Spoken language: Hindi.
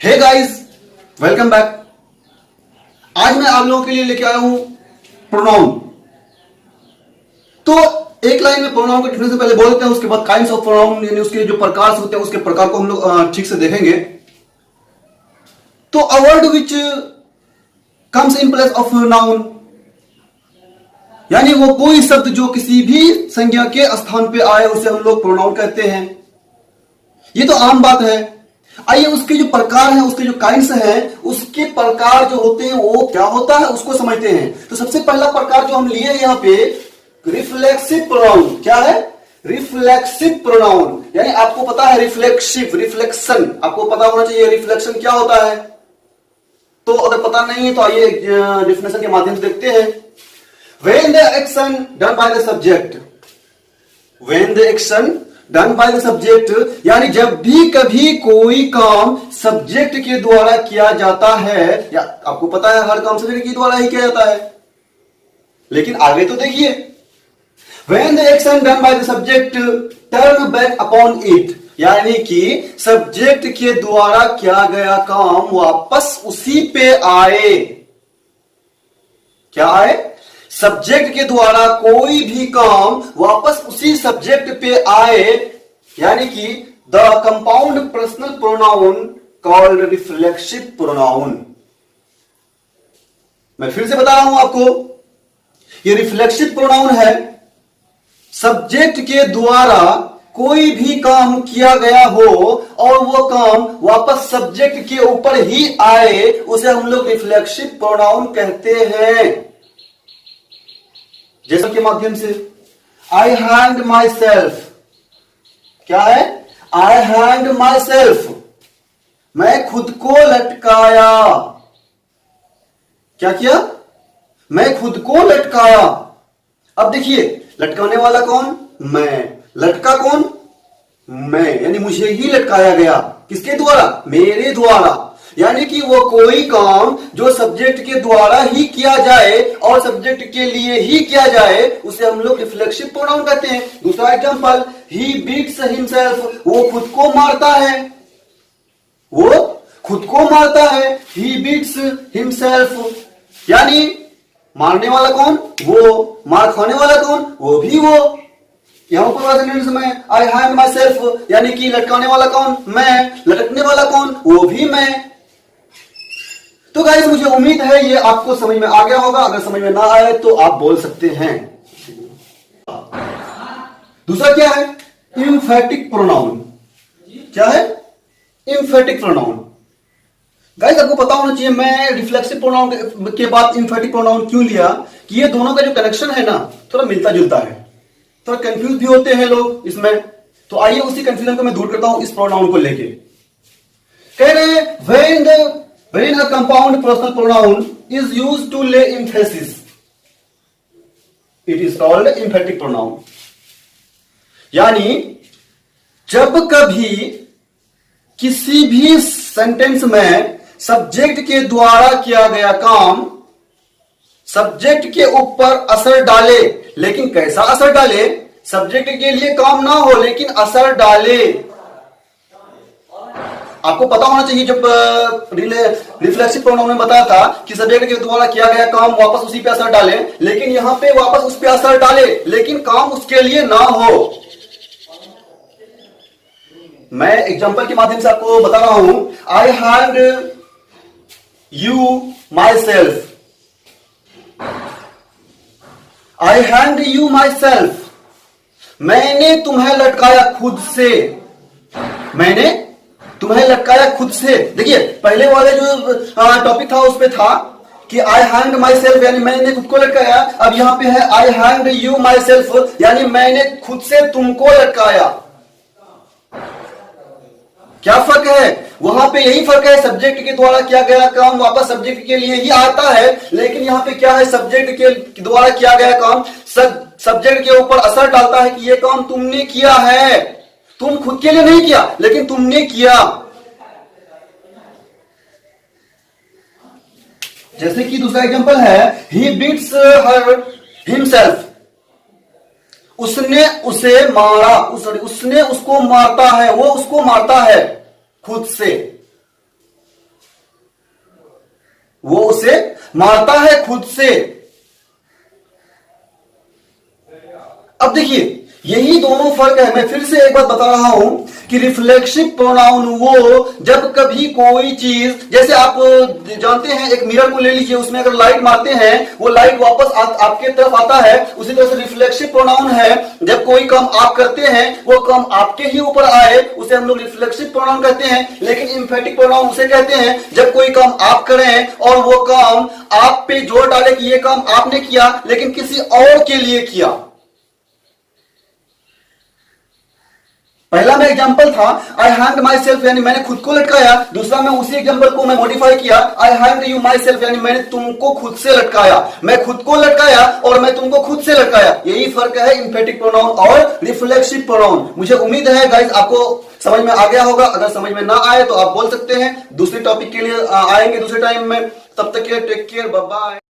Hey guys, welcome back. आज मैं आप लोगों के लिए लेके आया हूं प्रोनाउन। तो एक लाइन में प्रोनाउन के डिफिनेशन पहले बोल देते हैं, उसके बाद काइंड्स ऑफ प्रोनाउन यानी उसके जो प्रकार होते हैं उसके प्रकार को हम लोग ठीक से देखेंगे। तो a word which comes in place of noun, यानी वो कोई शब्द जो किसी भी संज्ञा के स्थान पे आए उसे हम लोग प्रोनाउन कहते हैं। ये तो आम बात है। आइए उसके जो प्रकार हैं, उसके जो काइंड्स हैं, उसके प्रकार जो होते हैं वो क्या होता है उसको समझते हैं। तो सबसे पहला प्रकार जो हम लिए यहां पे रिफ्लेक्सिव प्रोनाउन। क्या है? रिफ्लेक्सिव प्रोनाउन, यानी आपको पता है रिफ्लेक्सिव, रिफ्लेक्शन आपको पता होना चाहिए रिफ्लेक्शन क्या होता है। तो अगर पता नहीं है तो आइए डेफिनेशन के माध्यम से देखते हैं। When the action done by the subject, when the action done by the subject, यानी जब भी कभी कोई काम सब्जेक्ट के द्वारा किया जाता है, या आपको पता है हर काम सब्जेक्ट के द्वारा ही किया जाता है, लेकिन आगे तो देखिए when the action done by the subject turn back upon it, यानी कि सब्जेक्ट के द्वारा किया गया काम वापस उसी पे आए। क्या आए? सब्जेक्ट के द्वारा कोई भी काम वापस उसी सब्जेक्ट पे आए, यानी कि the compound personal pronoun called reflexive pronoun. मैं फिर से बता रहा हूं आपको, ये रिफ्लेक्सिव प्रोनाउन है। सब्जेक्ट के द्वारा कोई भी काम किया गया हो और वो काम वापस सब्जेक्ट के ऊपर ही आए, उसे हम लोग रिफ्लेक्सिव प्रोनाउन कहते हैं। जैसे के माध्यम से आई हैंड माई सेल्फ। क्या है? आई हैंड माई सेल्फ, मैं खुद को लटकाया। क्या किया? मैं खुद को लटकाया। अब देखिए, लटकाने वाला कौन? मैं। लटका कौन? मैं, यानी मुझे ही लटकाया गया। किसके द्वारा? मेरे द्वारा। यानी कि वो कोई काम जो सब्जेक्ट के द्वारा ही किया जाए और सब्जेक्ट के लिए ही किया जाए उसे हम लोग रिफ्लेक्सिव प्रोनाउन कहते हैं। दूसरा एग्जांपल, ही बीट्स हिमसेल्फ, वो खुद को मारता है। वो खुद को मारता है, ही बीट्स हिमसेल्फ, यानी मारने वाला कौन? वो। मार खाने वाला कौन? वो भी वो। यहां पर में आई हैंड माई सेल्फ, यानी कि लटकाने वाला कौन? मैं। लटकने वाला कौन? वो भी मैं। तो गाइस, मुझे उम्मीद है ये आपको समझ में आ गया होगा। अगर समझ में ना आए तो आप बोल सकते हैं। दूसरा क्या है? Emphatic pronoun. क्या है? Emphatic pronoun. गाइस, आपको पता होना चाहिए मैं रिफ्लेक्सिव प्रोनाउन के बाद इम्फेटिक प्रोनाउन क्यों लिया, कि ये दोनों का जो कनेक्शन है ना थोड़ा मिलता जुलता है। थोड़ा कंफ्यूज भी होते हैं लोग इसमें। तो आइए उसी कंफ्यूजन को मैं दूर करता हूं इस प्रोनाउन को लेके। कह रहे हैं when a compound personal pronoun is used to lay emphasis, it is called emphatic pronoun। यानी जब कभी किसी भी सेंटेंस में सब्जेक्ट के द्वारा किया गया काम सब्जेक्ट के ऊपर असर डाले, लेकिन कैसा असर डाले? सब्जेक्ट के लिए काम ना हो लेकिन असर डाले। आपको पता होना चाहिए, जब रिफ्लेक्सिव प्रोनाउन में बताया था कि सब्जेक्ट के द्वारा किया गया काम वापस उसी पे असर डाले, लेकिन यहां पे वापस उस पे असर डाले लेकिन काम उसके लिए ना हो। मैं एग्जांपल के माध्यम से आपको बता रहा हूं। I hand you myself, I hand you myself, मैंने तुम्हें लटकाया खुद से। मैंने तुम्हें लटकाया खुद से। देखिए, पहले वाले जो टॉपिक था उस पे था कि आई हैंड माई सेल्फ, यानी मैंने खुद को लटकाया। अब यहां पे है आई हैंड यू माई सेल्फ, यानी मैंने खुद से तुमको लटकाया। क्या फर्क है? वहां पे यही फर्क है, सब्जेक्ट के द्वारा किया गया काम वापस सब्जेक्ट के लिए ही आता है, लेकिन यहां पे क्या है? सब्जेक्ट के द्वारा किया गया काम सब्जेक्ट के ऊपर असर डालता है कि यह काम तुमने किया है। तुम खुद के लिए नहीं किया लेकिन तुमने किया। जैसे कि दूसरा एग्जांपल है, ही बीट्स हर हिमसेल्फ, उसने उसे मारा, उसने उसको मारता है, वो उसको मारता है खुद से। वो उसे मारता है खुद से। अब देखिए यही दोनों फर्क है। मैं फिर से एक बात बता रहा हूं कि रिफ्लेक्सिव प्रोनाउन वो जब कभी कोई चीज, जैसे आप जानते हैं एक मिरर को ले लीजिए, उसमें अगर लाइट मारते हैं वो लाइट वापस आपके तरफ आता है, उसी तरह से रिफ्लेक्सिव प्रोनाउन है जब कोई काम आप करते हैं वो काम आपके ही ऊपर आए उसे हम लोग रिफ्लेक्सिव प्रोनाउन कहते हैं। लेकिन इंफेटिक प्रोनाउन उसे कहते हैं जब कोई काम आप करें और वो काम आप पे जोर डाले कि ये काम आपने किया लेकिन किसी और के लिए किया। पहला में एग्जांपल था आई हैंग्ड माई सेल्फ, यानी मैंने खुद को लटकाया। दूसरा में उसी एग्जांपल को मैं मॉडिफाई किया, आई हैंग्ड यू माई सेल्फ, यानी मैंने तुमको खुद से लटकाया। मैं खुद को लटकाया और मैं तुमको खुद से लटकाया। यही फर्क है इंफेटिक प्रोनाउन और रिफ्लेक्सिव प्रोनाउन। मुझे उम्मीद है गाइस आपको समझ में आ गया होगा। अगर समझ में ना आए तो आप बोल सकते हैं, दूसरे टॉपिक के लिए आएंगे दूसरे टाइम में। तब तक के लिए टेक केयर, बाय बाय।